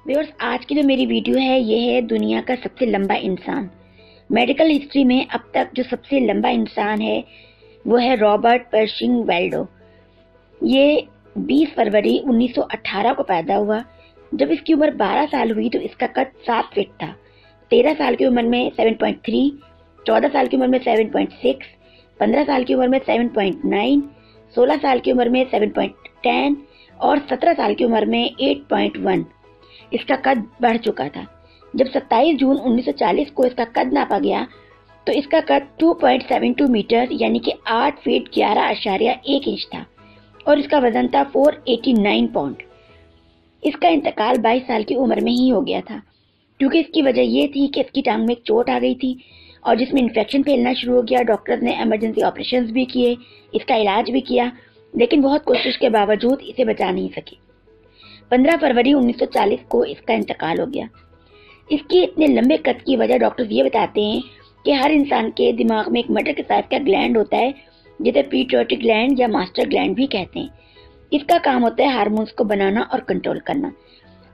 Viewers, आज की जो मेरी वीडियो है ये है दुनिया का सबसे लंबा इंसान। मेडिकल हिस्ट्री में अब तक जो सबसे लंबा इंसान है वो है रॉबर्ट पर्शिंग वेल्डो। ये 20 फरवरी 1918 को पैदा हुआ। जब इसकी उम्र 12 साल हुई तो इसका कद 7 फीट था। 13 साल की उम्र में 7.3, 14 साल की उम्र में 7.6, 15 साल की उम्र में 7.9, 16 साल की उम्र में 7.10 और 17 साल की उम्र में 8.1 इसका कद बढ़ चुका था। जब 27 जून 1940 को इसका कद नापा गया तो इसका कद 2.72 मीटर यानी कि 8 फीट 11.1 इंच था और इसका वजन था 489 पाउंड। इसका इंतकाल 22 साल की उम्र में ही हो गया था, क्योंकि इसकी वजह ये थी कि इसकी टांग में एक चोट आ गई थी और जिसमें इन्फेक्शन फैलना शुरू हो गया। डॉक्टर्स ने इमरजेंसी ऑपरेशंस भी किए, इसका इलाज भी किया, लेकिन बहुत कोशिश के बावजूद इसे बचा नहीं सकी। 15 फरवरी 1940 को इसका इंतकाल हो गया। इसकी इतने लंबे कद की वजह डॉक्टर्स ये बताते हैं कि हर इंसान के दिमाग में एक मटर के साइज का ग्लैंड होता है, जिसे पीट्यूटरी ग्लैंड या मास्टर ग्लैंड भी कहते हैं। इसका काम होता है हार्मोन्स को बनाना और कंट्रोल करना,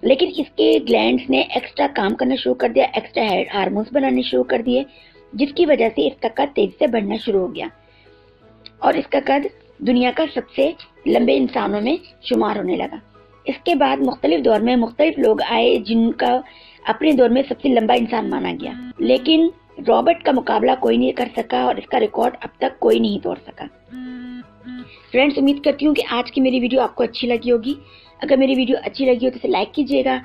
लेकिन इसके ग्लैंड्स ने एक्स्ट्रा काम करना शुरू कर दिया, एक्स्ट्रा हार्मोन्स बनाने शुरू कर दिए, जिसकी वजह से इसका कद तेजी से बढ़ना शुरू हो गया और इसका कद दुनिया का सबसे लंबे इंसानों में शुमार होने लगा। इसके बाद मुख्तलिफ दौर में मुख्तलिफ लोग आए जिनका अपने दौर में सबसे लंबा इंसान माना गया, लेकिन रॉबर्ट का मुकाबला कोई नहीं कर सका और इसका रिकॉर्ड अब तक कोई नहीं तोड़ सका। फ्रेंड्स, उम्मीद करती हूँ कि आज की मेरी वीडियो आपको अच्छी लगी होगी। अगर मेरी वीडियो अच्छी लगी हो तो इसे लाइक कीजिएगा,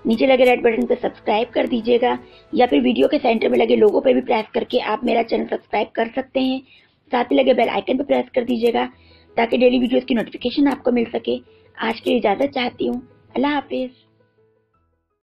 नीचे लगे रेड बटन पर सब्सक्राइब कर दीजिएगा या फिर वीडियो के सेंटर में लगे लोगो पर भी प्रेस करके आप मेरा चैनल सब्सक्राइब कर सकते हैं। साथ ही लगे बेल आइकन पर प्रेस कर दीजिएगा ताकि डेली वीडियोस की नोटिफिकेशन आपको मिल सके। आज के लिए इजाजत चाहती हूँ। अल्लाह हाफिज।